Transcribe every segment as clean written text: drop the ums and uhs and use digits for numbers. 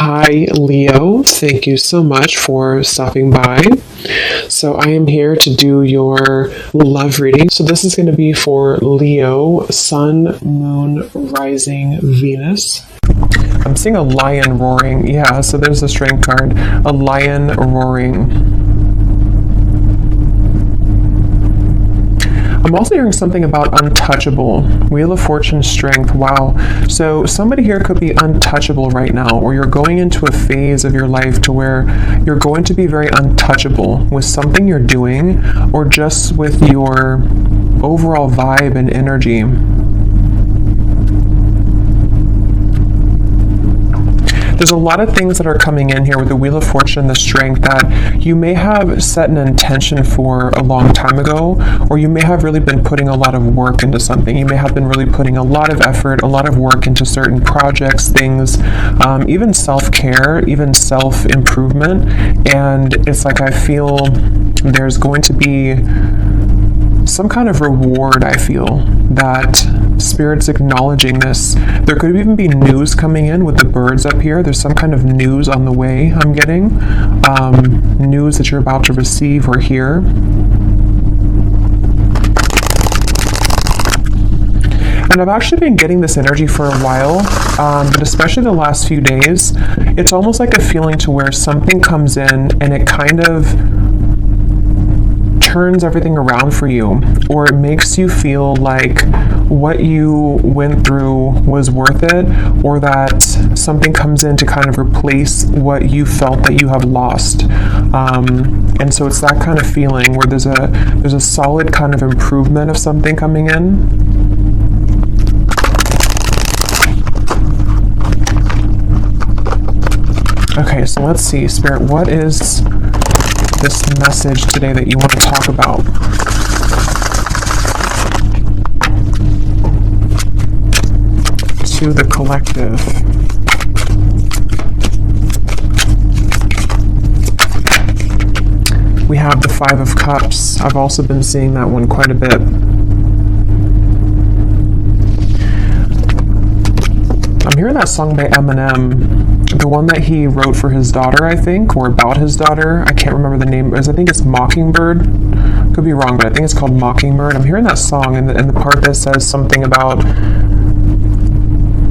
Hi, Leo. Thank you so much for stopping by. So, I am here to do your love reading. So, this is going to be for Leo, Sun, Moon, Rising, Venus. I'm seeing a lion roaring. Yeah, so there's a strength card. A lion roaring. I'm also hearing something about untouchable. Wheel of Fortune, strength. Wow. So somebody here could be untouchable right now, or you're going into a phase of your life to where you're going to be very untouchable with something you're doing, or just with your overall vibe and energy. There's a lot of things that are coming in here with the Wheel of Fortune, the strength, that you may have set an intention for a long time ago, or you may have really been putting a lot of work into something. You may have been really putting a lot of effort, a lot of work into certain projects, things, even self-care, even self-improvement. And it's like I feel there's going to be some kind of reward. I feel that Spirit's acknowledging this. There could even be news coming in with the birds up here. There's some kind of news on the way I'm getting. News that you're about to receive or hear. And I've actually been getting this energy for a while, but especially the last few days, it's almost like a feeling to where something comes in and it kind of turns everything around for you, or it makes you feel like what you went through was worth it, or that something comes in to kind of replace what you felt that you have lost. And so it's that kind of feeling where there's a solid kind of improvement of something coming in. Okay, so let's see, Spirit, what is this message today that you want to talk about? To the collective. We have the Five of Cups. I've also been seeing that one quite a bit. I'm hearing that song by Eminem. The one that he wrote for his daughter, I think, or about his daughter. I can't remember the name. I think it's Mockingbird. Could be wrong, but I think it's called Mockingbird. I'm hearing that song, and the part that says something about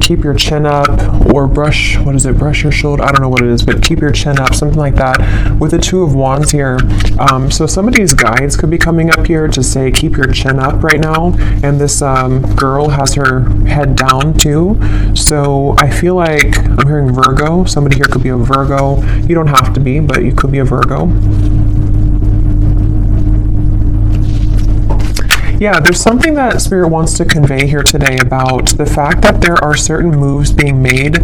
keep your chin up, or brush your shoulder? I don't know what it is, but keep your chin up, something like that. With the Two of Wands here, so somebody's guides could be coming up here to say keep your chin up right now, and this girl has her head down too. So I feel like I'm hearing Virgo. Somebody here could be a Virgo. You don't have to be, but you could be a Virgo. Yeah, there's something that Spirit wants to convey here today about the fact that there are certain moves being made.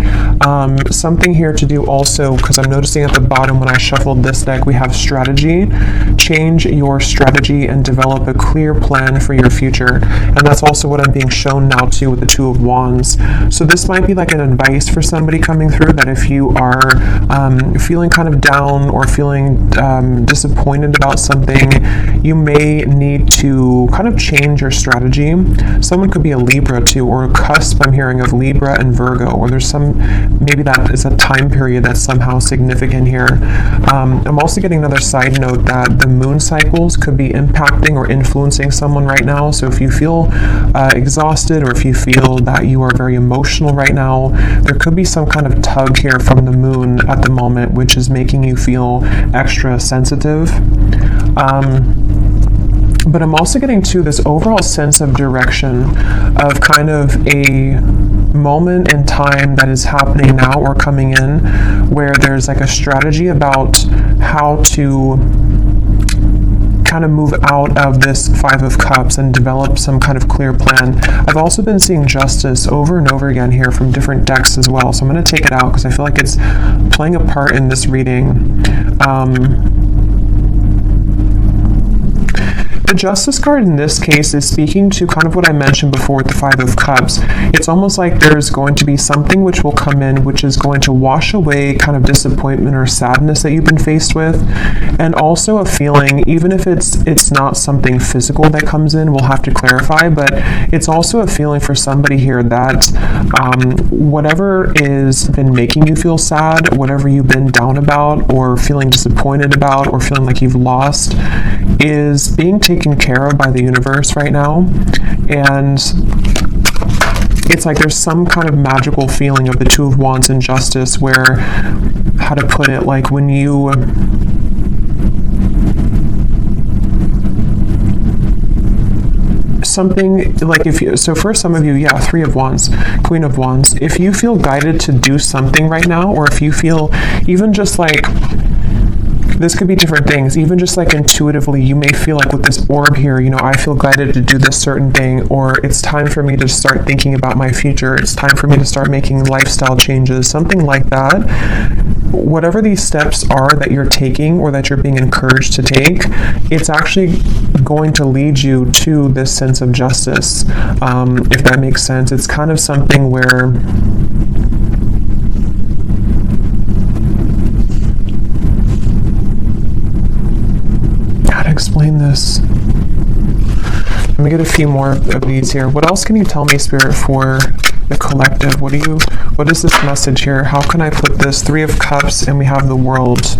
Something here to do also, because I'm noticing at the bottom when I shuffled this deck, we have strategy. Change your strategy and develop a clear plan for your future. And that's also what I'm being shown now too with the Two of Wands. So this might be like an advice for somebody coming through, that if you are feeling kind of down or feeling disappointed about something, you may need to kind of change your strategy. Someone could be a Libra too, or a cusp. I'm hearing of Libra and Virgo, or there's maybe that is a time period that's somehow significant here. I'm also getting another side note that the moon cycles could be impacting or influencing someone right now. So if you feel exhausted, or if you feel that you are very emotional right now, there could be some kind of tug here from the moon at the moment, which is making you feel extra sensitive. But I'm also getting to this overall sense of direction, of kind of a moment in time that is happening now or coming in, where there's like a strategy about how to kind of move out of this Five of Cups and develop some kind of clear plan. I've also been seeing Justice over and over again here from different decks as well, so I'm going to take it out because I feel like it's playing a part in this reading. The Justice card in this case is speaking to kind of what I mentioned before with the Five of Cups. It's almost like there's going to be something which will come in, which is going to wash away kind of disappointment or sadness that you've been faced with, and also a feeling, even if it's not something physical that comes in, we'll have to clarify, but it's also a feeling for somebody here that whatever is been making you feel sad, whatever you've been down about or feeling disappointed about or feeling like you've lost, is being taken care of by the universe right now. And it's like there's some kind of magical feeling of the Two of Wands and Justice where, how to put it, like when you something like if you, so for some of you, yeah, Three of Wands, Queen of Wands, if you feel guided to do something right now, or if you feel even just like, this could be different things, even just like intuitively, you may feel like with this orb here, you know, I feel guided to do this certain thing, or it's time for me to start thinking about my future, it's time for me to start making lifestyle changes, something like that. Whatever these steps are that you're taking or that you're being encouraged to take, it's actually going to lead you to this sense of justice, if that makes sense. It's kind of something where explain this. Let me get a few more of these here. What else can you tell me, Spirit, for the collective? What is this message here? How can I put this? Three of Cups, and we have the World.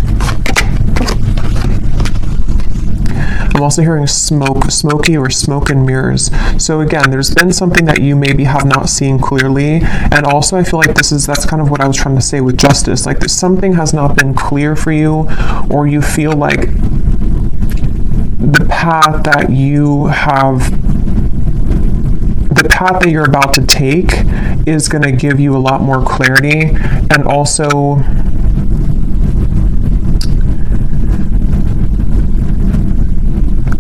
I'm also hearing smoky or smoke and mirrors. So again, there's been something that you maybe have not seen clearly, and also I feel like that's kind of what I was trying to say with Justice. Like something has not been clear for you, or you feel like the path that you're about to take is going to give you a lot more clarity, and also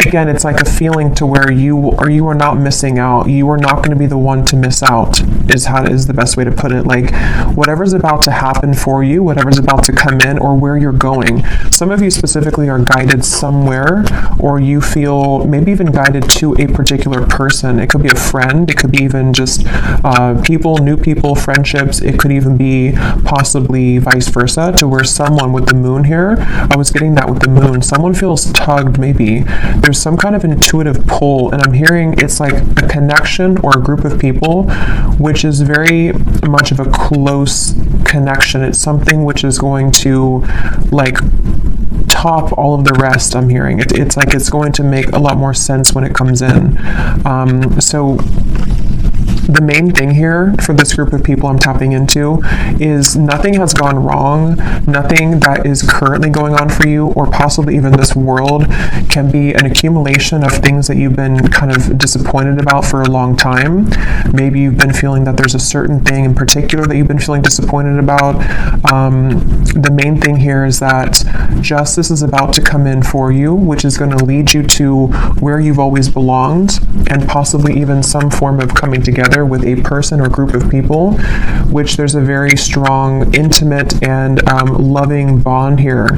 again, it's like a feeling to where you are not missing out. You are not going to be the one to miss out, is the best way to put it. Like whatever's about to happen for you, whatever's about to come in, or where you're going. Some of you specifically are guided somewhere, or you feel maybe even guided to a particular person. It could be a friend. It could be even just new people, friendships. It could even be possibly vice versa, to where someone with the Moon here, I was getting that with the Moon, someone feels tugged maybe. There's some kind of intuitive pull, and I'm hearing it's like a connection or a group of people which is very much of a close connection. It's something which is going to like top all of the rest. I'm hearing it's like it's going to make a lot more sense when it comes in. So the main thing here for this group of people I'm tapping into is nothing has gone wrong. Nothing that is currently going on for you, or possibly even this world, can be an accumulation of things that you've been kind of disappointed about for a long time. Maybe you've been feeling that there's a certain thing in particular that you've been feeling disappointed about. The main thing here is that justice is about to come in for you, which is going to lead you to where you've always belonged, and possibly even some form of coming together with a person or group of people, which there's a very strong, intimate, and loving bond here.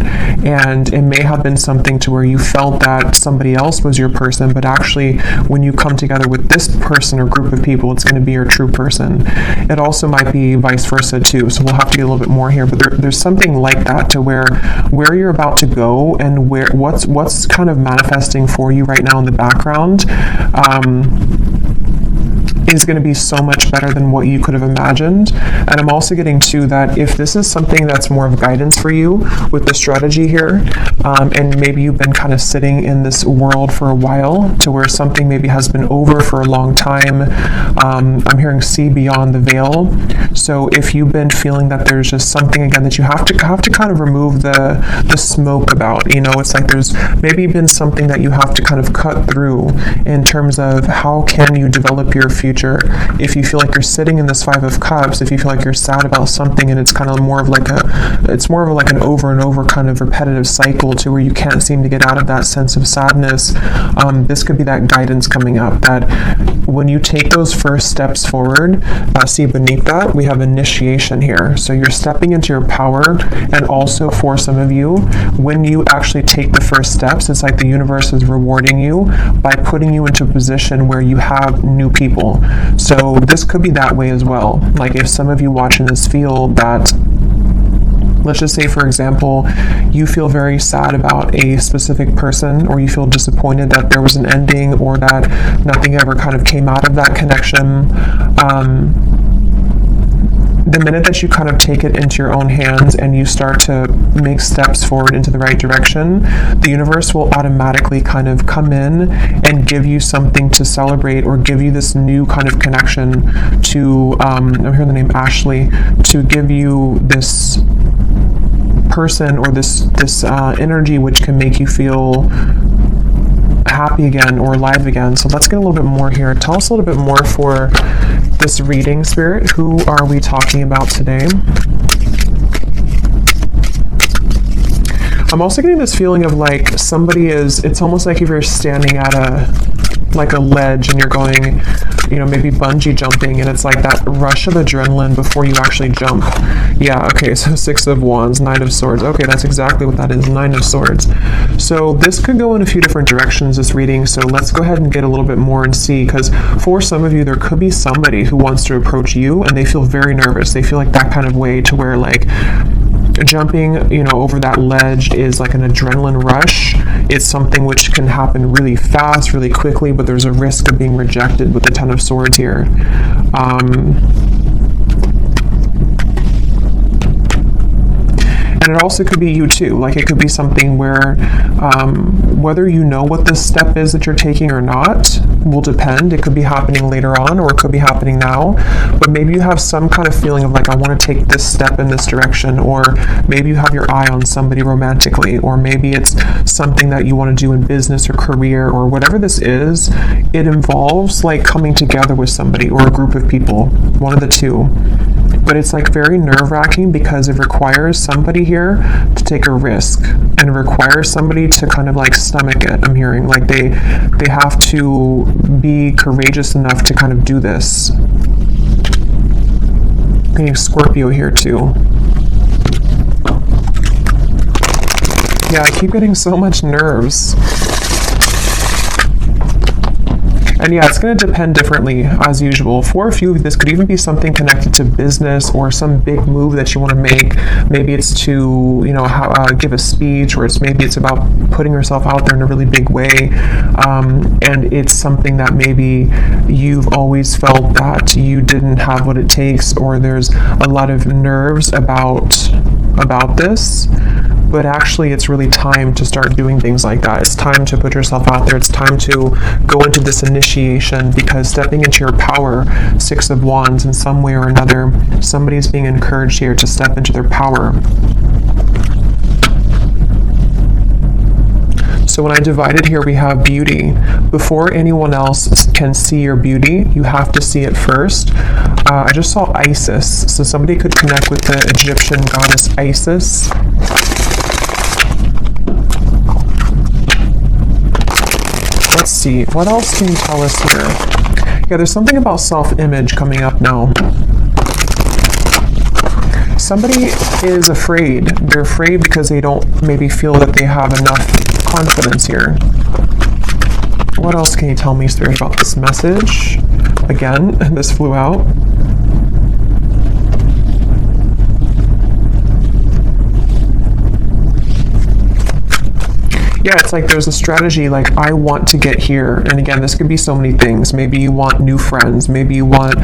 And it may have been something to where you felt that somebody else was your person, but actually when you come together with this person or group of people, it's going to be your true person. It also might be vice versa too, so we'll have to get a little bit more here, but there's something like that to where you're about to go, and what's kind of manifesting for you right now in the background is going to be so much better than what you could have imagined. And I'm also getting to that if this is something that's more of guidance for you with the strategy here, and maybe you've been kind of sitting in this world for a while, to where something maybe has been over for a long time. I'm hearing see beyond the veil. So if you've been feeling that there's just something again that you have to kind of remove the smoke about, you know, it's like there's maybe been something that you have to kind of cut through in terms of how can you develop your future manager, if you feel like you're sitting in this Five of Cups, if you feel like you're sad about something and it's kind of more of like an over and over kind of repetitive cycle to where you can't seem to get out of that sense of sadness, this could be that guidance coming up, that when you take those first steps forward, see beneath that, we have initiation here. So you're stepping into your power, and also for some of you, when you actually take the first steps, it's like the universe is rewarding you by putting you into a position where you have new people. So this could be that way as well. Like if some of you watching this feel that, let's just say, for example, you feel very sad about a specific person, or you feel disappointed that there was an ending or that nothing ever kind of came out of that connection. The minute that you kind of take it into your own hands and you start to make steps forward into the right direction, the universe will automatically kind of come in and give you something to celebrate, or give you this new kind of connection to, I'm hearing the name Ashley, to give you this person or this energy which can make you feel happy again or alive again. So let's get a little bit more here. Tell us a little bit more for this reading, Spirit. Who are we talking about today? I'm also getting this feeling of like somebody is, it's almost like if you're standing at a ledge and you're going, maybe bungee jumping, and it's like that rush of adrenaline before you actually jump. Yeah, okay, so Six of Wands, Nine of Swords. Okay, that's exactly what that is, Nine of Swords. So this could go in a few different directions, this reading, so let's go ahead and get a little bit more and see, because for some of you, there could be somebody who wants to approach you and they feel very nervous. They feel like that kind of way to where like jumping, over that ledge is like an adrenaline rush. It's something which can happen really fast, really quickly, but there's a risk of being rejected with the Ten of Swords here. And it also could be you too. Like it could be something where whether you know what this step is that you're taking or not will depend. It could be happening later on, or it could be happening now. But maybe you have some kind of feeling of like, I want to take this step in this direction, or maybe you have your eye on somebody romantically, or maybe it's something that you want to do in business or career, or whatever this is. It involves like coming together with somebody or a group of people, one of the two. But it's like very nerve-wracking because it requires somebody here to take a risk, and it requires somebody to kind of like stomach it. I'm hearing like they have to be courageous enough to kind of do this. I'm getting Scorpio here too. Yeah, I keep getting so much nerves. And yeah, it's going to depend differently as usual. For a few of you, this could even be something connected to business or some big move that you want to make. Maybe it's to, give a speech, or maybe it's about putting yourself out there in a really big way. And it's something that maybe you've always felt that you didn't have what it takes, or there's a lot of nerves about this. But actually, it's really time to start doing things like that. It's time to put yourself out there. It's time to go into this initiation, because stepping into your power, Six of Wands, in some way or another, somebody's being encouraged here to step into their power. So when I divided here, we have beauty. Before anyone else can see your beauty, you have to see it first. I just saw Isis. So somebody could connect with the Egyptian goddess Isis. Let's see, what else can you tell us here? Yeah, there's something about self-image coming up now. Somebody is afraid. They're afraid because they don't maybe feel that they have enough confidence here. What else can you tell me, Spirit, about this message? Again, this flew out. Yeah, it's like there's a strategy, like I want to get here. And again, this could be so many things. Maybe you want new friends. Maybe you want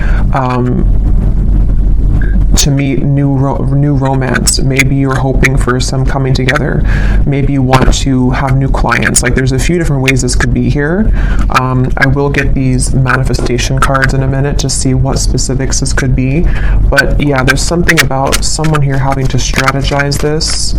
to meet new romance. Maybe you're hoping for some coming together. Maybe you want to have new clients. Like, there's a few different ways this could be here. I will get these manifestation cards in a minute to see what specifics this could be. But yeah, there's something about someone here having to strategize this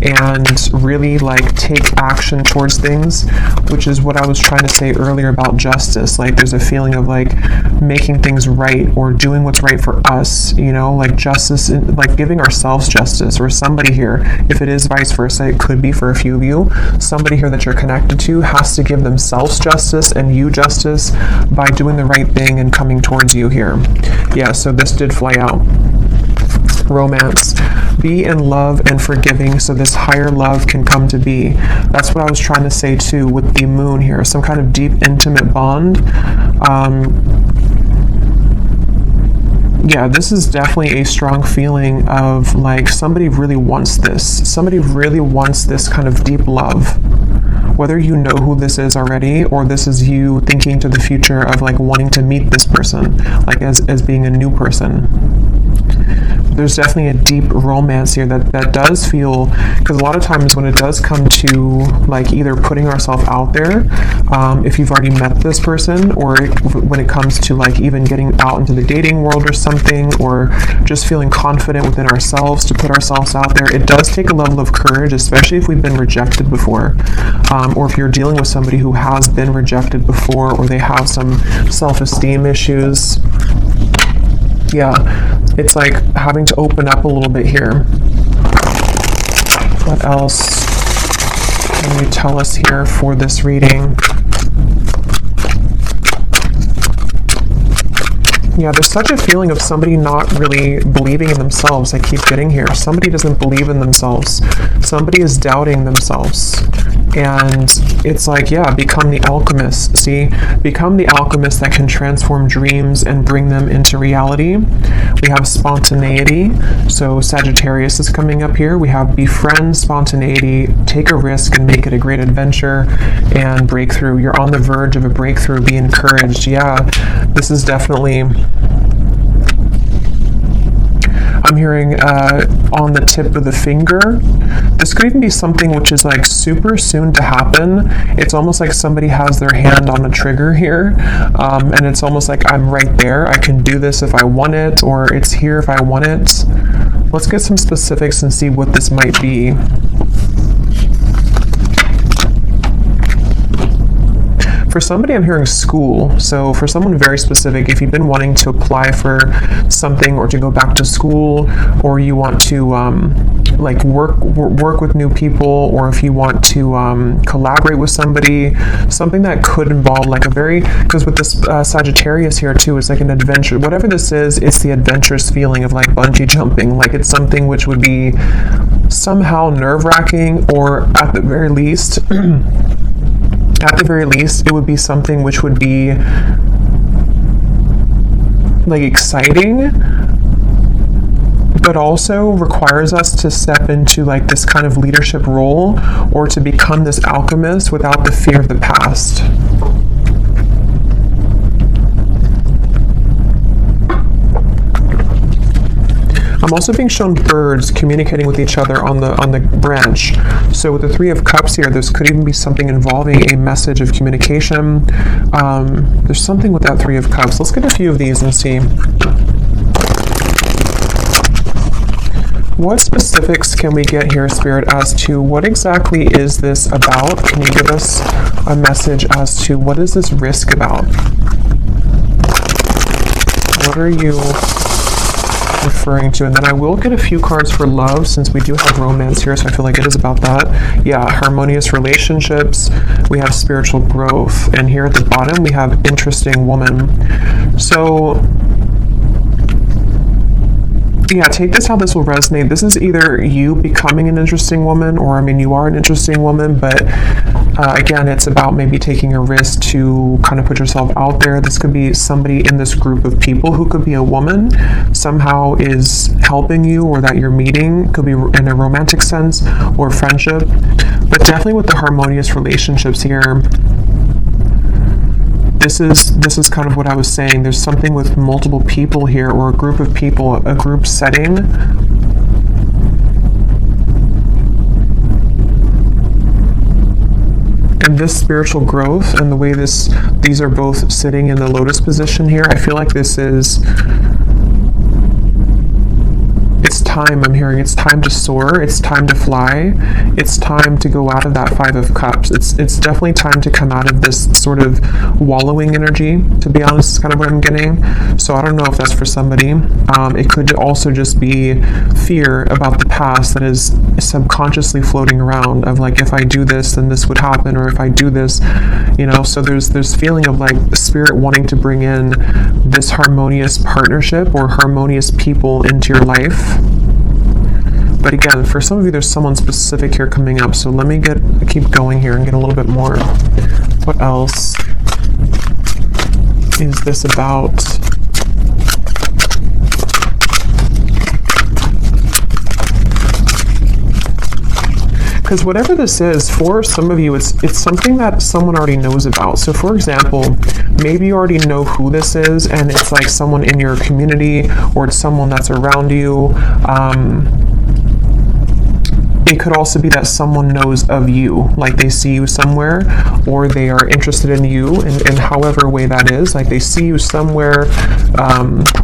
and really like take action towards things, which is what I was trying to say earlier about justice. Like, there's a feeling of like making things right or doing what's right for us, you know, like justice, like giving ourselves justice, or somebody here, if it is vice versa, it could be for a few of you, somebody here that you're connected to has to give themselves justice and you justice by doing the right thing and coming towards you here. Yeah, so this did fly out. Romance. Be in love and forgiving so this higher love can come to be. That's what I was trying to say too with the moon here. Some kind of deep, intimate bond. Yeah, this is definitely a strong feeling of like somebody really wants this. Somebody really wants this kind of deep love. Whether you know who this is already, or this is you thinking to the future of like wanting to meet this person, like as being a new person. There's definitely a deep romance here that does feel, because a lot of times when it does come to like either putting ourselves out there, if you've already met this person, or when it comes to like even getting out into the dating world or something, or just feeling confident within ourselves to put ourselves out there, it does take a level of courage, especially if we've been rejected before, or if you're dealing with somebody who has been rejected before, or they have some self-esteem issues. Yeah, it's like having to open up a little bit here. What else can you tell us here for this reading? Yeah, there's such a feeling of somebody not really believing in themselves. I keep getting here. Somebody doesn't believe in themselves. Somebody is doubting themselves. And it's like, yeah, become the alchemist. See, become the alchemist that can transform dreams and bring them into reality. We have spontaneity. So Sagittarius is coming up here. We have befriend spontaneity, take a risk and make it a great adventure, and breakthrough. You're on the verge of a breakthrough. Be encouraged. Yeah, this is definitely, I'm hearing on the tip of the finger. This could even be something which is like super soon to happen. It's almost like somebody has their hand on the trigger here, and it's almost like I'm right there. I can do this if I want it, or it's here if I want it. Let's get some specifics and see what this might be. For somebody, I'm hearing school. So for someone very specific, if you've been wanting to apply for something or to go back to school, or you want to like work with new people, or if you want to collaborate with somebody, something that could involve like a very, because with this Sagittarius here too, it's like an adventure. Whatever this is, it's the adventurous feeling of like bungee jumping. Like it's something which would be somehow nerve-wracking, or at the very least, it would be something which would be like exciting, but also requires us to step into like this kind of leadership role, or to become this alchemist without the fear of the past. I'm also being shown birds communicating with each other on the branch. So with the Three of Cups here, this could even be something involving a message of communication. There's something with that Three of Cups. Let's get a few of these and see. What specifics can we get here, Spirit, as to what exactly is this about? Can you give us a message as to what is this risk about? What are you referring to? And then I will get a few cards for love, since we do have romance here, so I feel like it is about that. Yeah, harmonious relationships. We have spiritual growth, and here at the bottom we have interesting woman. So yeah, take this how this will resonate. This is either you becoming an interesting woman, or I mean, you are an interesting woman, but again, it's about maybe taking a risk to kind of put yourself out there. This could be somebody in this group of people who could be a woman, somehow is helping you, or that you're meeting. Could be in a romantic sense or friendship, but definitely with the harmonious relationships here, this is kind of what I was saying. There's something with multiple people here, or a group of people, a group setting. And this spiritual growth and the way these are both sitting in the lotus position here, I feel like this is, it's time. I'm hearing it's time to soar, it's time to fly, it's time to go out of that Five of Cups. It's definitely time to come out of this sort of wallowing energy, to be honest, is kind of what I'm getting. So I don't know if that's for somebody. It could also just be fear about the past that is subconsciously floating around, of like, if I do this, then this would happen, or if I do this, you know. So there's feeling of like spirit wanting to bring in this harmonious partnership or harmonious people into your life. But again, for some of you, there's someone specific here coming up. So let me keep going here and get a little bit more. What else is this about? Because whatever this is, for some of you, it's something that someone already knows about. So for example, maybe you already know who this is, and it's like someone in your community, or it's someone that's around you. It could also be that someone knows of you, like they see you somewhere, or they are interested in you in however way that is. Like they see you somewhere,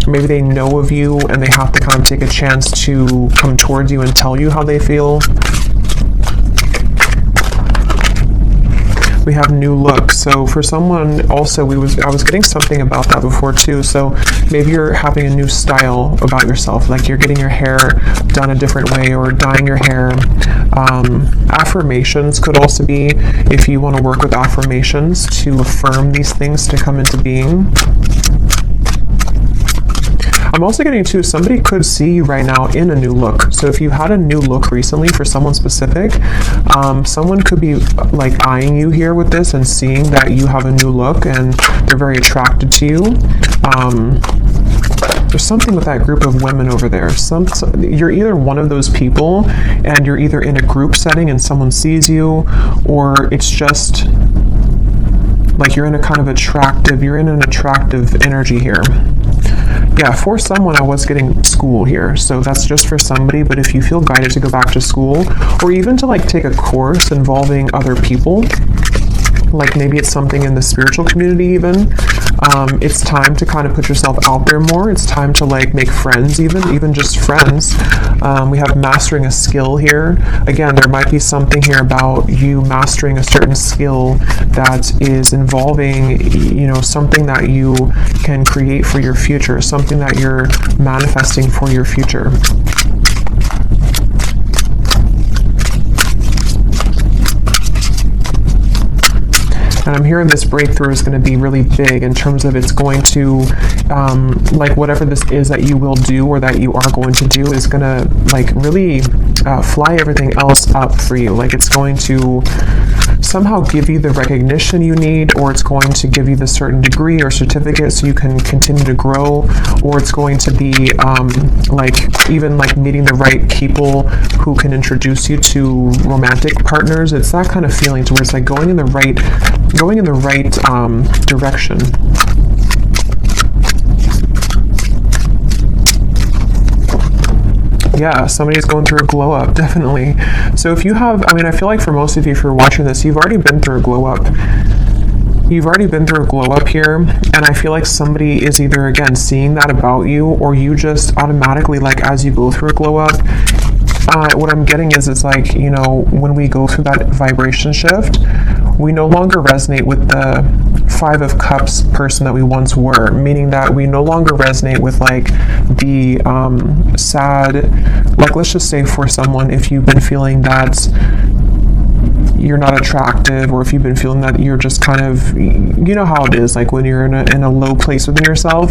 maybe they know of you, and they have to kind of take a chance to come towards you and tell you how they feel. We have new look. So for someone also, I was getting something about that before too. So maybe you're having a new style about yourself, like you're getting your hair done a different way, or dyeing your hair. Affirmations could also be, if you want to work with affirmations to affirm these things to come into being. I'm also getting too, somebody could see you right now in a new look. So if you had a new look recently for someone specific, someone could be like eyeing you here with this and seeing that you have a new look and they're very attracted to you. There's something with that group of women over there. You're either one of those people, and you're either in a group setting and someone sees you, or it's just like you're in an attractive energy here. Yeah, for someone, I was getting school here, so that's just for somebody. But if you feel guided to go back to school, or even to like take a course involving other people, like maybe it's something in the spiritual community even, it's time to kind of put yourself out there more. It's time to like make friends, even just friends. We have mastering a skill here. Again, there might be something here about you mastering a certain skill that is involving, you know, something that you can create for your future, something that you're manifesting for your future. And I'm hearing this breakthrough is going to be really big in terms of it's going to, like whatever this is that you will do or that you are going to do is going to like really fly everything else up for you. Like it's going to somehow give you the recognition you need, or it's going to give you the certain degree or certificate so you can continue to grow, or it's going to be like even like meeting the right people who can introduce you to romantic partners. It's that kind of feeling to where it's like going in the right direction. Yeah, somebody's going through a glow up, definitely. So if you have, I mean, I feel like for most of you, if you're watching this, you've already been through a glow up. You've already been through a glow up here, and I feel like somebody is either, again, seeing that about you, or you just automatically, like, as you go through a glow up, what I'm getting is, it's like, you know, when we go through that vibration shift, we no longer resonate with the Five of Cups person that we once were, meaning that we no longer resonate with like the sad, like let's just say for someone, if you've been feeling that you're not attractive, or if you've been feeling that you're just kind of, you know how it is, like when you're in a low place within yourself,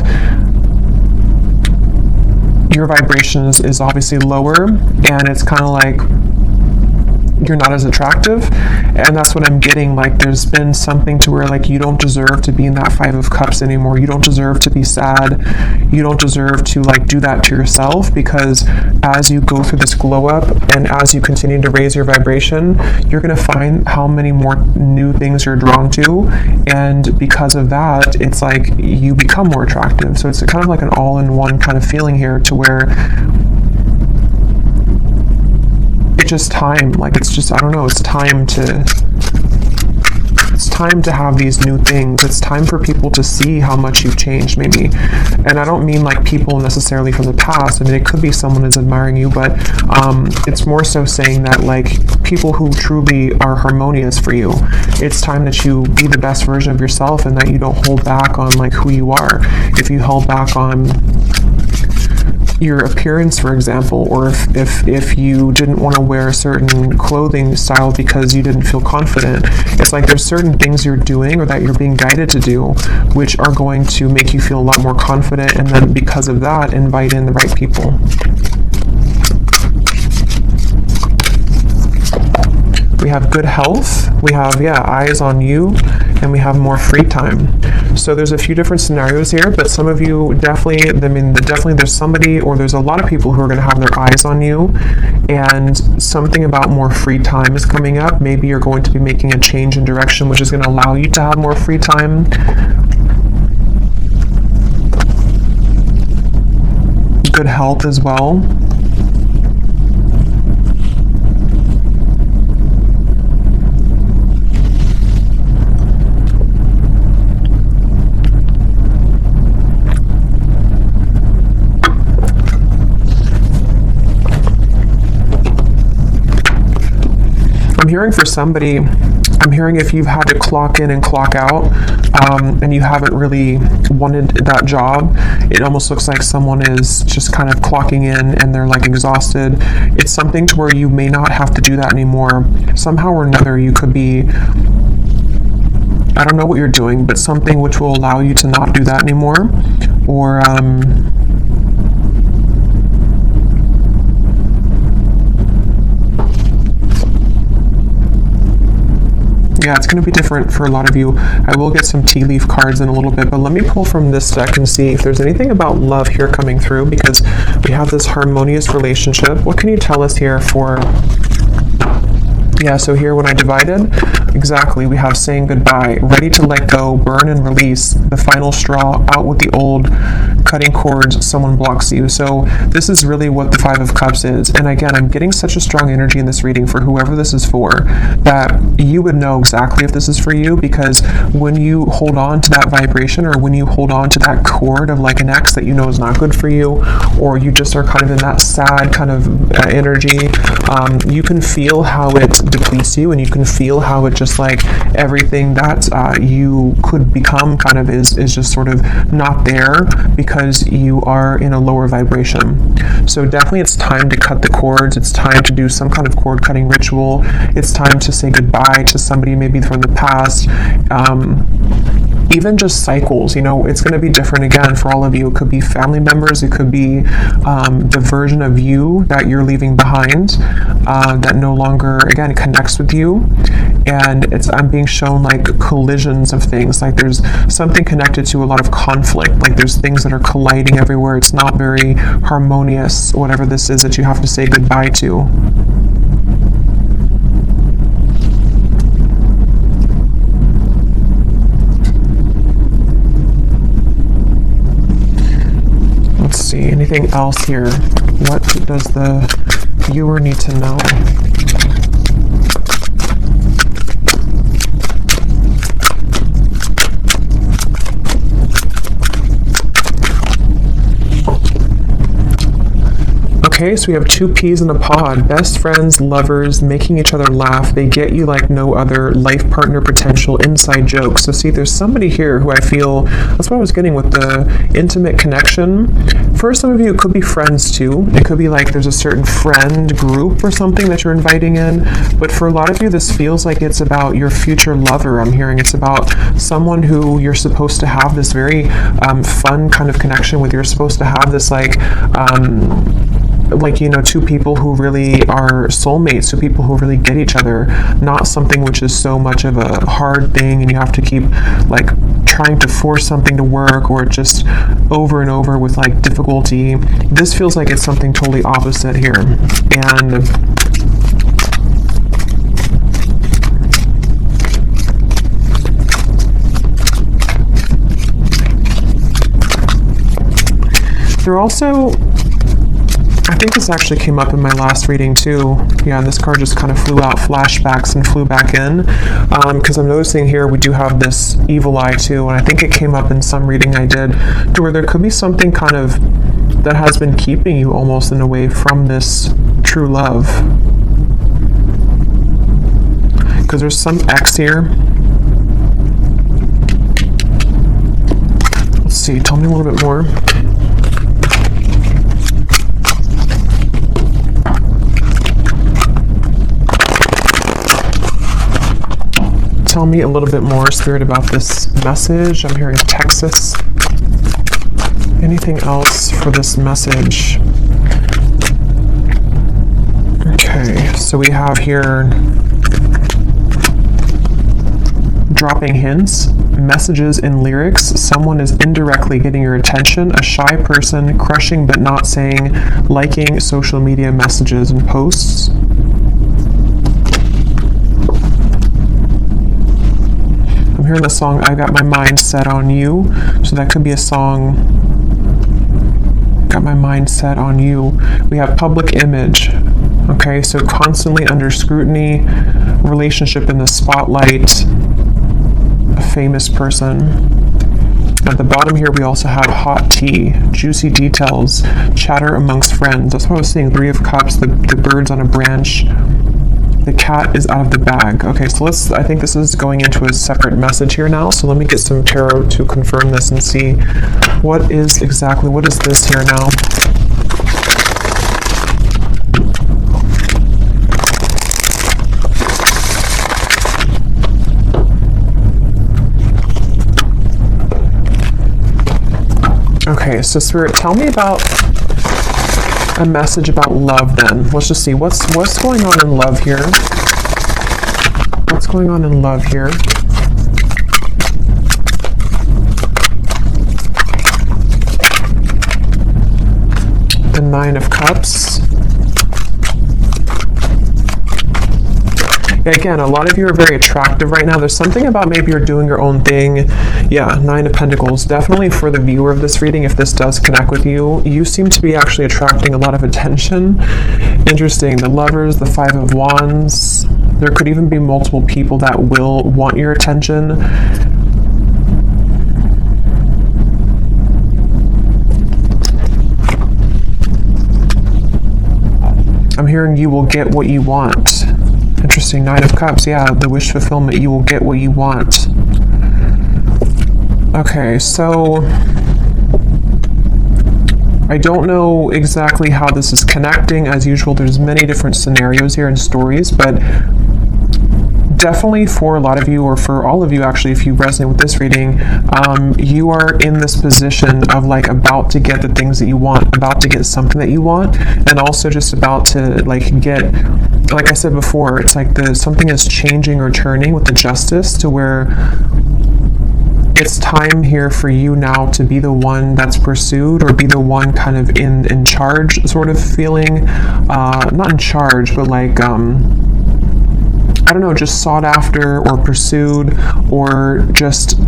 your vibrations is obviously lower, and it's kind of like you're not as attractive. And that's what I'm getting. Like, there's been something to where, like, you don't deserve to be in that Five of Cups anymore. You don't deserve to be sad. You don't deserve to, like, do that to yourself, because as you go through this glow up and as you continue to raise your vibration, you're going to find how many more new things you're drawn to. And because of that, it's like you become more attractive. So it's kind of like an all-in-one kind of feeling here, to where it's just time. Like, it's just, I don't know, it's time to have these new things. It's time for people to see how much you've changed, maybe. And I don't mean like people necessarily from the past. I mean, it could be someone is admiring you, but it's more so saying that, like, people who truly are harmonious for you, it's time that you be the best version of yourself, and that you don't hold back on, like, who you are. If you held back on your appearance, for example, or if you didn't want to wear a certain clothing style because you didn't feel confident, it's like there's certain things you're doing or that you're being guided to do which are going to make you feel a lot more confident, and then because of that, invite in the right people. We have good health, we have, eyes on you, and we have more free time. So there's a few different scenarios here, but some of you definitely there's somebody, or there's a lot of people who are going to have their eyes on you, and something about more free time is coming up. Maybe you're going to be making a change in direction, which is going to allow you to have more free time. Good health as well. I'm hearing for somebody, I'm hearing if you've had to clock in and clock out, and you haven't really wanted that job, it almost looks like someone is just kind of clocking in and they're like exhausted. It's something to where you may not have to do that anymore. Somehow or another, you could be, I don't know what you're doing, but something which will allow you to not do that anymore. Or, yeah, it's going to be different for a lot of you. I will get some tea leaf cards in a little bit, but let me pull from this deck and see if there's anything about love here coming through, because we have this harmonious relationship. What can you tell us here for... Yeah, so here when I divided, exactly, we have saying goodbye, ready to let go, burn and release, the final straw, out with the old, cutting cords, someone blocks you. So this is really what the Five of Cups is. And again, I'm getting such a strong energy in this reading for whoever this is for, that you would know exactly if this is for you, because when you hold on to that vibration, or when you hold on to that cord of like an ex that you know is not good for you, or you just are kind of in that sad kind of energy, you can feel how it depletes you, and you can feel how it just like everything that you could become kind of is just sort of not there, because you are in a lower vibration. So definitely it's time to cut the cords. It's time to do some kind of cord cutting ritual. It's time to say goodbye to somebody maybe from the past. Even just cycles, you know, it's going to be different again for all of you. It could be family members, it could be the version of you that you're leaving behind that no longer, again, connects with you. And I'm being shown like collisions of things, like there's something connected to a lot of conflict, like there's things that are colliding everywhere. It's not very harmonious, whatever this is that you have to say goodbye to. Let's see, anything else here? What does the viewer need to know? Okay, so we have two peas in a pod. Best friends, lovers, making each other laugh. They get you like no other. Life partner potential, inside jokes. So see, there's somebody here who I feel, that's what I was getting with the intimate connection. For some of you, it could be friends too. It could be like there's a certain friend group or something that you're inviting in. But for a lot of you, this feels like it's about your future lover. I'm hearing it's about someone who you're supposed to have this very fun kind of connection with. You're supposed to have this like... like, you know, two people who really are soulmates, two people who really get each other, not something which is so much of a hard thing and you have to keep like trying to force something to work, or just over and over with like difficulty. This feels like it's something totally opposite here. And they're also, I think this actually came up in my last reading too. Yeah, and this card just kind of flew out, flashbacks, and flew back in. Because I'm noticing here we do have this evil eye too, and I think it came up in some reading I did, to where there could be something kind of that has been keeping you almost in a way from this true love. Because there's some X here. Let's see, tell me a little bit more. Tell me a little bit more, Spirit, about this message. I'm hearing Texas. Anything else for this message? Okay, so we have here dropping hints, messages in lyrics. Someone is indirectly getting your attention. A shy person, crushing but not saying, liking social media messages and posts. I'm hearing the song I Got My Mind Set on You. So that could be a song, Got My Mind Set on You. We have public image. Okay, so constantly under scrutiny, relationship in the spotlight, a famous person. At the bottom here, we also have hot tea, juicy details, chatter amongst friends. That's what I was saying, 3 of Cups, the birds on a branch. The cat is out of the bag. Okay, so I think this is going into a separate message here now. So let me get some tarot to confirm this and see what is this here now? Okay, so Spirit, tell me about a message about love then. Let's just see what's going on in love here. What's going on in love here? The 9 of Cups. Yeah, again, a lot of you are very attractive right now. There's something about maybe you're doing your own thing. Yeah, 9 of Pentacles. Definitely for the viewer of this reading, if this does connect with you, you seem to be actually attracting a lot of attention. Interesting. The Lovers, the 5 of Wands. There could even be multiple people that will want your attention. I'm hearing you will get what you want. Interesting. 9 of Cups. Yeah, the wish fulfillment. You will get what you want. Okay, so I don't know exactly how this is connecting. As usual, there's many different scenarios here and stories, but definitely for a lot of you, or for all of you actually, if you resonate with this reading, you are in this position of like about to get the things that you want, about to get something that you want, and also just about to like get, like I said before, it's like something is changing or turning with the Justice, to where it's time here for you now to be the one that's pursued, or be the one kind of in charge sort of feeling, not in charge, but like I don't know, just sought after or pursued, or just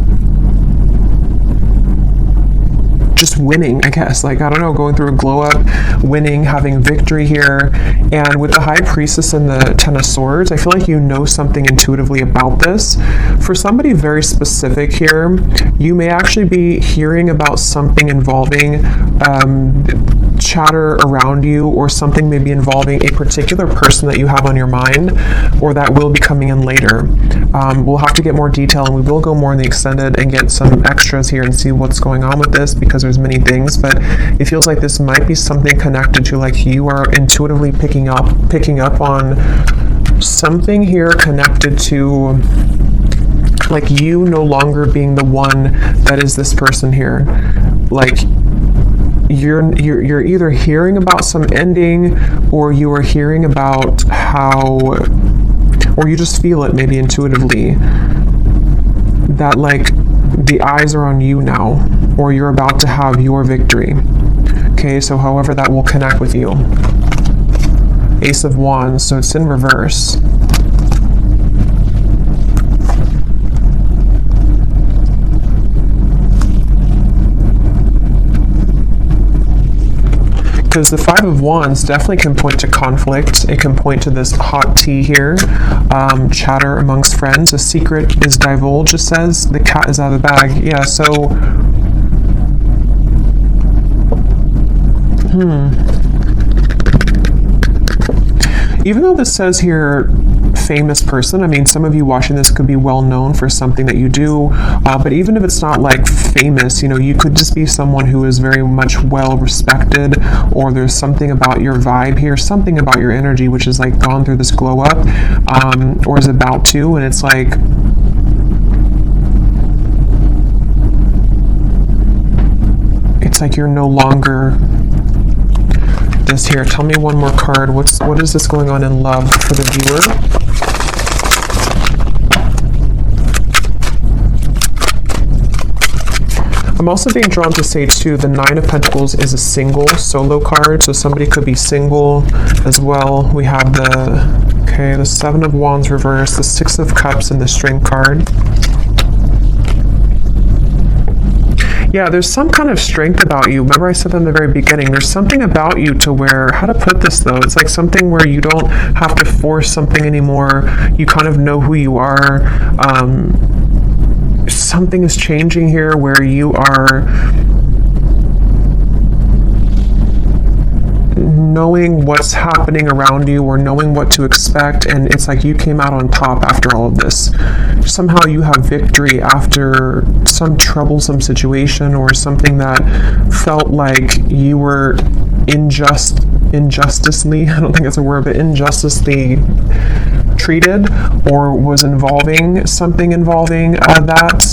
winning, I guess. Like, I don't know, going through a glow up, winning, having victory here. And with the High Priestess and the 10 of Swords, I feel like you know something intuitively about this. For somebody very specific here, you may actually be hearing about something involving chatter around you, or something maybe involving a particular person that you have on your mind, or that will be coming in later. We'll have to get more detail, and we will go more in the extended and get some extras here and see what's going on with this, because there's many things, but it feels like this might be something connected to, like, you are intuitively picking up on something here connected to, like, you no longer being the one that is this person here. Like, you're either hearing about some ending, or you are hearing about how, or you just feel it maybe intuitively, that like the eyes are on you now, or you're about to have your victory. Okay, so however that will connect with you. Ace of Wands, so it's in reverse. Because the Five of Wands definitely can point to conflict. It can point to this hot tea here, chatter amongst friends. A secret is divulged, it says. The cat is out of the bag. Yeah, so... Even though this says here, famous person, I mean, some of you watching this could be well known for something that you do, but even if it's not like famous, you know, you could just be someone who is very much well respected, or there's something about your vibe here, something about your energy which is like gone through this glow up, or is about to, and it's like, you're no longer this here. Tell me one more card. What is this going on in love for the viewer? I'm also being drawn to say too, the Nine of Pentacles is a single solo card, so somebody could be single as well. We have the Seven of Wands reversed, the Six of Cups, and the Strength card. Yeah, there's some kind of strength about you. Remember I said that in the very beginning. There's something about you to where, how to put this though, it's like something where you don't have to force something anymore. You kind of know who you are. Something is changing here where you are knowing what's happening around you, or knowing what to expect, and it's like you came out on top after all of this. Somehow you have victory after some troublesome situation, or something that felt like you were injusticely, I don't think that's a word, but injusticely treated, or was involving something involving that.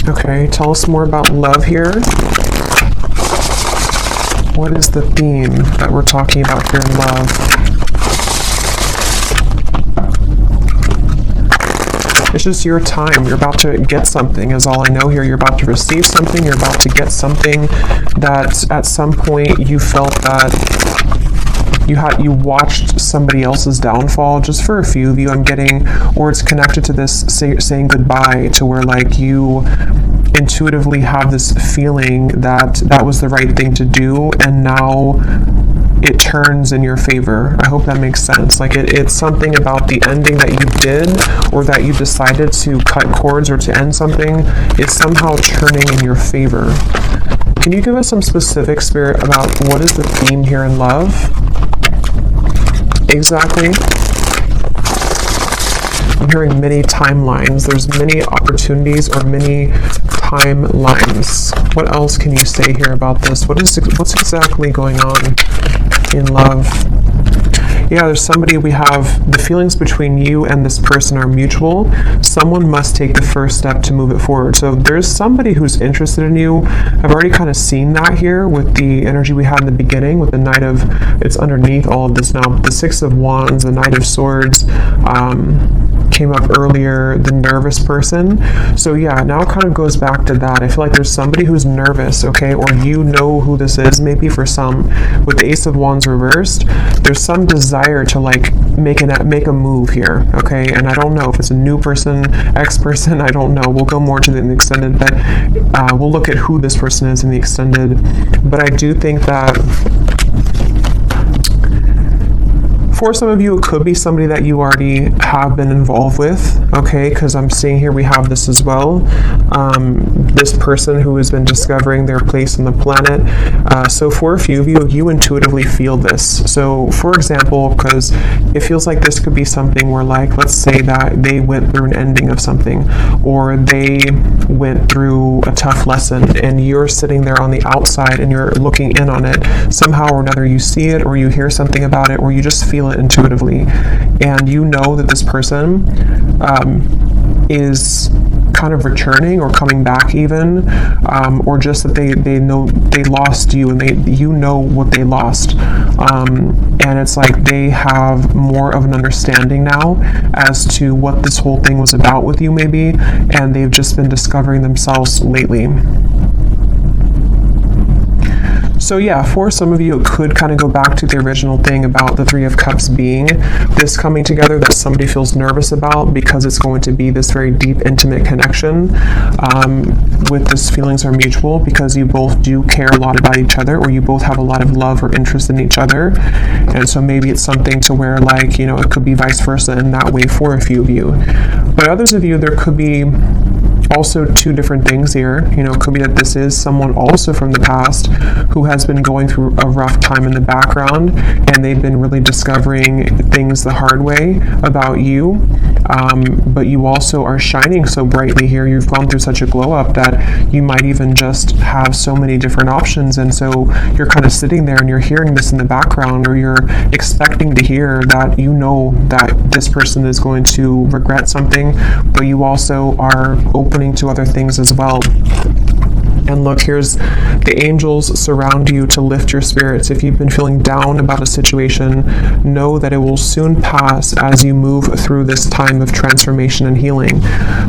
Okay, tell us more about love here. What is the theme that we're talking about here in love? It's just your time. You're about to get something, is all I know here. You're about to receive something. You're about to get something that at some point you felt that you watched somebody else's downfall. Just for a few of you, I'm getting, or it's connected to this saying goodbye, to where like you intuitively have this feeling that that was the right thing to do, and now it turns in your favor. I hope that makes sense. Like it's something about the ending that you did, or that you decided to cut cords or to end something, is somehow turning in your favor. Can you give us some specific, Spirit, about what is the theme here in love? Exactly. I'm hearing many timelines. There's many opportunities, or many timelines. What else can you say here about this? What's exactly going on in love? Yeah, there's somebody, we have the feelings between you and this person are mutual. Someone must take the first step to move it forward. So there's somebody who's interested in you. I've already kind of seen that here with the energy we had in the beginning, with the Knight of, it's underneath all of this now, the Six of Wands, the Knight of Swords, came up earlier, the nervous person. So yeah, now it kind of goes back to that. I feel like there's somebody who's nervous, okay, or you know who this is, maybe for some. With the Ace of Wands reversed, there's some desire to like make a move here, okay, and I don't know if it's a new person, ex-person, I don't know. We'll go more to the extended, but we'll look at who this person is in the extended. But I do think that for some of you, it could be somebody that you already have been involved with, okay, because I'm seeing here we have this as well. this person who has been discovering their place on the planet. So for a few of you, you intuitively feel this. So for example, because it feels like this could be something where, like, let's say that they went through an ending of something, or they went through a tough lesson, and you're sitting there on the outside and you're looking in on it. Somehow or another, you see it, or you hear something about it, or you just feel it intuitively, and you know that this person is kind of returning or coming back even, or just that they know they lost you, and you know what they lost, and it's like they have more of an understanding now as to what this whole thing was about with you maybe, and they've just been discovering themselves lately. So yeah, for some of you, it could kind of go back to the original thing about the Three of Cups being this coming together that somebody feels nervous about, because it's going to be this very deep, intimate connection with this feelings are mutual, because you both do care a lot about each other, or you both have a lot of love or interest in each other. And so maybe it's something to where, like, you know, it could be vice versa in that way for a few of you. But others of you, there could be also two different things here. You know, it could be that this is someone also from the past who has been going through a rough time in the background, and they've been really discovering things the hard way about you, but you also are shining so brightly here. You've gone through such a glow up that you might even just have so many different options, and so you're kind of sitting there and you're hearing this in the background, or you're expecting to hear that you know that this person is going to regret something, but you also are opening to other things as well. And look, here's the angels surround you to lift your spirits. If you've been feeling down about a situation, know that it will soon pass as you move through this time of transformation and healing.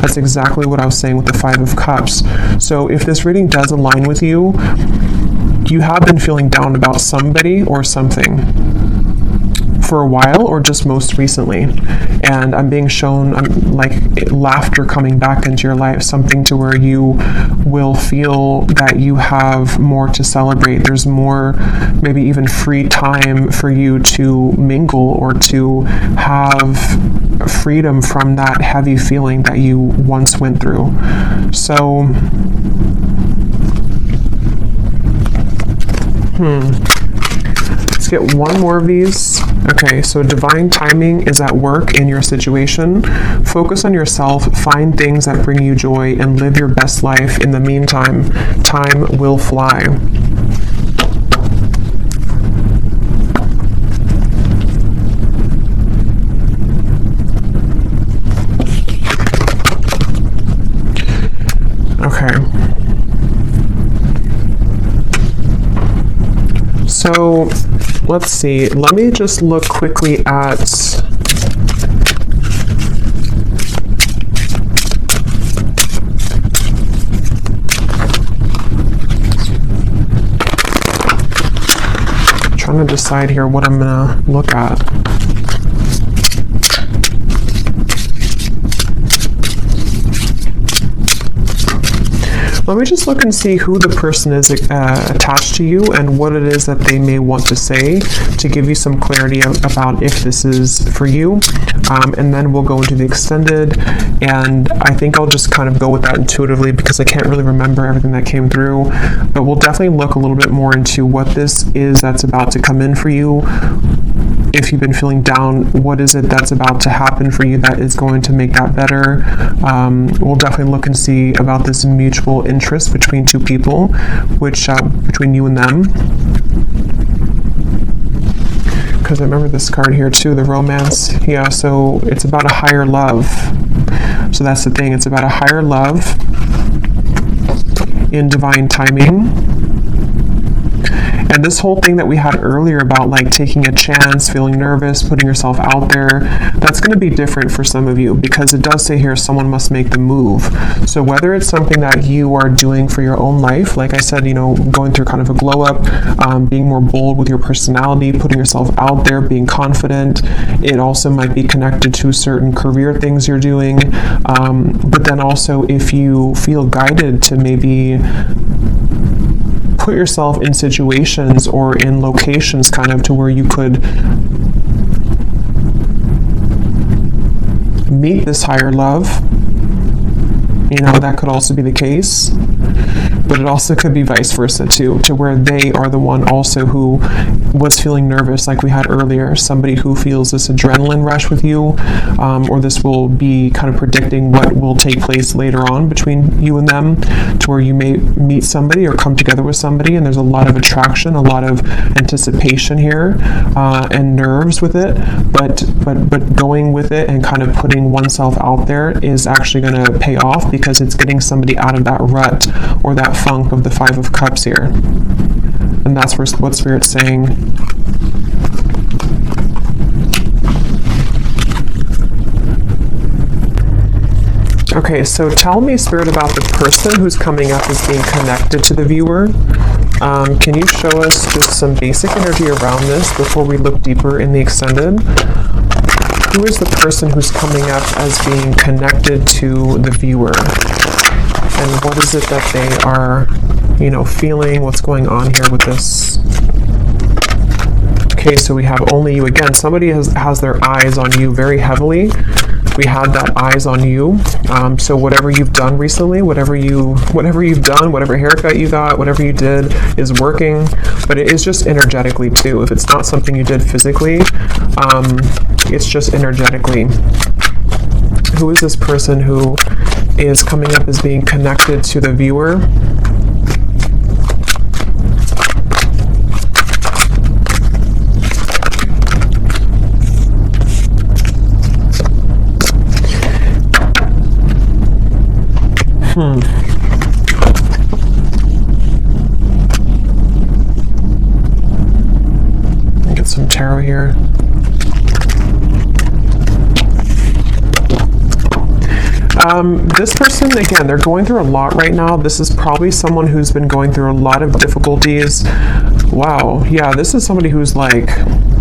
That's exactly what I was saying with the Five of Cups. So if this reading does align with you, you have been feeling down about somebody or something for a while, or just most recently, and I'm being shown like laughter coming back into your life, something to where you will feel that you have more to celebrate. There's more, maybe even free time for you to mingle or to have freedom from that heavy feeling that you once went through. So let's get one more of these. Okay, so divine timing is at work in your situation. Focus on yourself, find things that bring you joy, and live your best life. In the meantime, time will fly. Okay. So let's see, let me just look quickly at trying to decide here what I'm gonna look at. Let me just look and see who the person is attached to you, and what it is that they may want to say, to give you some clarity about if this is for you. And then we'll go into the extended, and I think I'll just kind of go with that intuitively, because I can't really remember everything that came through. But we'll definitely look a little bit more into what this is that's about to come in for you. If you've been feeling down, what is it that's about to happen for you that is going to make that better? We'll definitely look and see about this mutual interest between two people, which between you and them. Because I remember this card here too, the romance. Yeah, so it's about a higher love. So that's the thing, it's about a higher love in divine timing. And this whole thing that we had earlier about like taking a chance, feeling nervous, putting yourself out there, that's going to be different for some of you, because it does say here someone must make the move. So whether it's something that you are doing for your own life, like I said, you know, going through kind of a glow up, being more bold with your personality, putting yourself out there, being confident. It also might be connected to certain career things you're doing. But then also if you feel guided to maybe put yourself in situations or in locations kind of to where you could meet this higher love, You know, that could also be the case. But it also could be vice versa too, to where they are the one also who was feeling nervous, like we had earlier. Somebody who feels this adrenaline rush with you, or this will be kind of predicting what will take place later on between you and them, to where you may meet somebody or come together with somebody, and there's a lot of attraction, a lot of anticipation here, and nerves with it. But going with it and kind of putting oneself out there is actually going to pay off, because it's getting somebody out of that rut or that funk of the Five of Cups here. And that's what Spirit's saying. Okay, so tell me, Spirit, about the person who's coming up as being connected to the viewer. Can you show us just some basic energy around this before we look deeper in the extended? Who is the person who's coming up as being connected to the viewer? And what is it that they are, you know, feeling? What's going on here with this? Okay, so we have only you again. Somebody has their eyes on you very heavily. We had that eyes on you. So whatever you've done recently, whatever you've done, whatever haircut you got, whatever you did is working. But it is just energetically too. If it's not something you did physically, it's just energetically. Who is this person who is coming up as being connected to the viewer? Get some tarot here. This person, again, they're going through a lot right now. This is probably someone who's been going through a lot of difficulties. Wow, yeah, this is somebody who's like,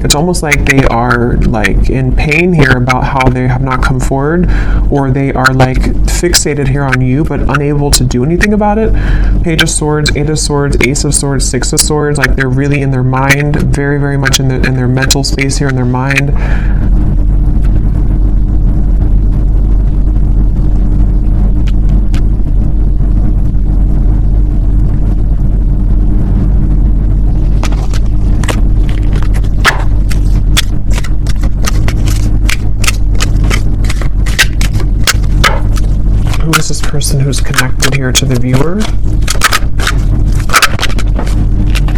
it's almost like they are like in pain here about how they have not come forward, or they are like fixated here on you but unable to do anything about it. Page of Swords, Eight of Swords, Ace of Swords, Six of Swords, like they're really in their mind, very, very much in their mental space here in their mind. Who is this person who's connected here to the viewer?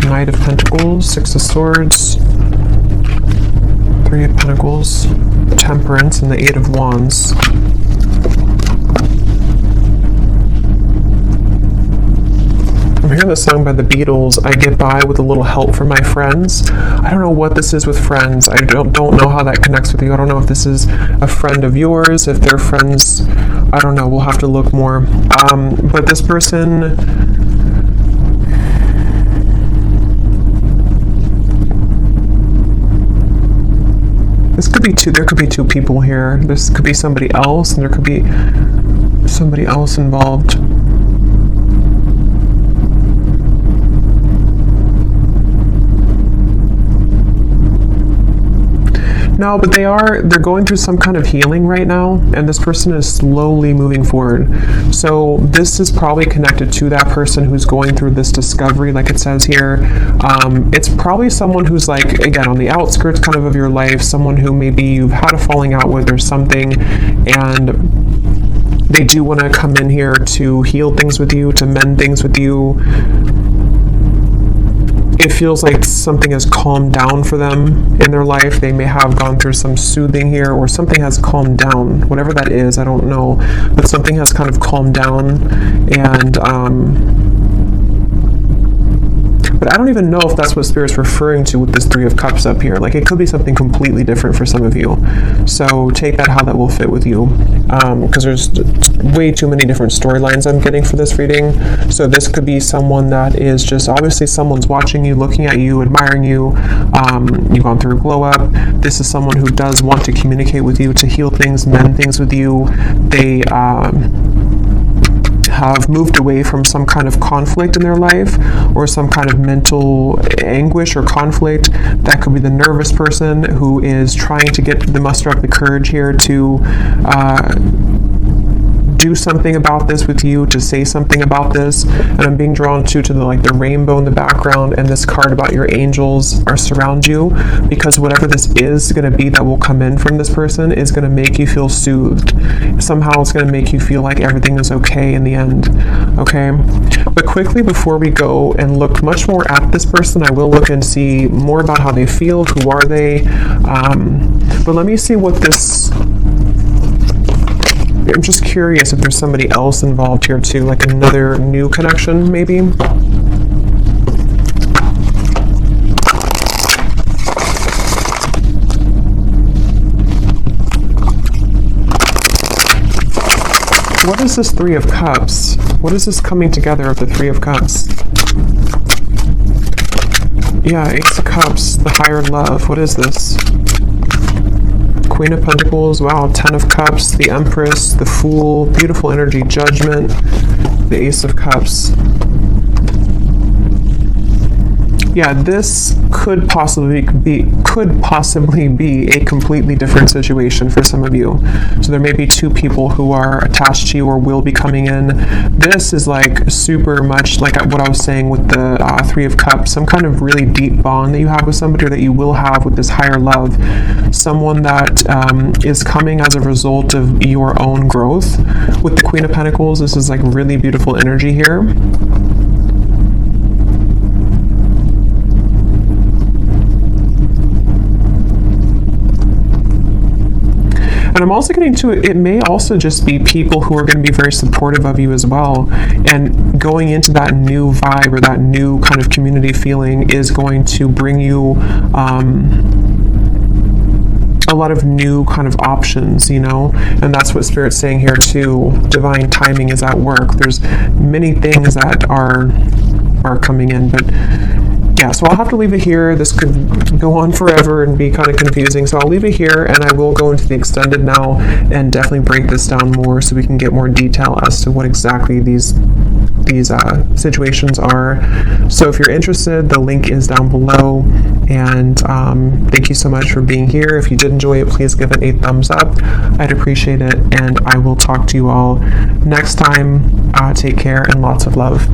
Knight of Pentacles, Six of Swords, Three of Pentacles, Temperance, and the Eight of Wands. I'm hearing this song by the Beatles, I Get By With a Little Help from My Friends. I don't know what this is with friends. I don't know how that connects with you. I don't know if this is a friend of yours, if they're friends. I don't know. We'll have to look more. But this person... there could be two people here. This could be somebody else, and there could be somebody else involved. No, but they're going through some kind of healing right now, and this person is slowly moving forward. So this is probably connected to that person who's going through this discovery, like it says here. It's probably someone who's like, again, on the outskirts kind of your life, someone who maybe you've had a falling out with or something, and they do want to come in here to heal things with you, to mend things with you. It feels like something has calmed down for them in their life. They may have gone through some soothing here, or something has calmed down. Whatever that is, I don't know. But something has kind of calmed down, and but I don't even know if that's what Spirit's referring to with this Three of Cups up here. Like, it could be something completely different for some of you. So take that how that will fit with you. Because there's way too many different storylines I'm getting for this reading. So this could be someone that is just, obviously someone's watching you, looking at you, admiring you. You've gone through a glow up. This is someone who does want to communicate with you, to heal things, mend things with you. They have moved away from some kind of conflict in their life, or some kind of mental anguish or conflict. That could be the nervous person who is trying to muster up the courage here to do something about this with you, to say something about this. And I'm being drawn to the like the rainbow in the background, and this card about your angels are surround you, because whatever this is going to be that will come in from this person is going to make you feel soothed. Somehow it's going to make you feel like everything is okay in the end. Okay, but quickly before we go and look much more at this person, I will look and see more about how they feel, who are they, but let me see what this, I'm just curious if there's somebody else involved here too, like another new connection maybe. What is this Three of Cups? What is this coming together of the Three of Cups? Yeah, Ace of Cups, the higher love. What is this? Queen of Pentacles, wow, Ten of Cups, the Empress, the Fool, beautiful energy, Judgment, the Ace of Cups. Yeah, this could possibly be a completely different situation for some of you. So there may be two people who are attached to you or will be coming in. This is like super much like what I was saying with the Three of Cups, some kind of really deep bond that you have with somebody, or that you will have with this higher love. Someone that is coming as a result of your own growth. With the Queen of Pentacles, this is like really beautiful energy here. And I'm also getting to it may also just be people who are going to be very supportive of you as well. And going into that new vibe or that new kind of community feeling is going to bring you a lot of new kind of options, you know, and that's what Spirit's saying here too. Divine timing is at work. There's many things that are coming in, but yeah, so I'll have to leave it here. This could go on forever and be kind of confusing, so I'll leave it here, and I will go into the extended now and definitely break this down more so we can get more detail as to what exactly these situations are. So if you're interested, the link is down below, and thank you so much for being here. If you did enjoy it, please give it a thumbs up. I'd appreciate it, and I will talk to you all next time. Take care and lots of love.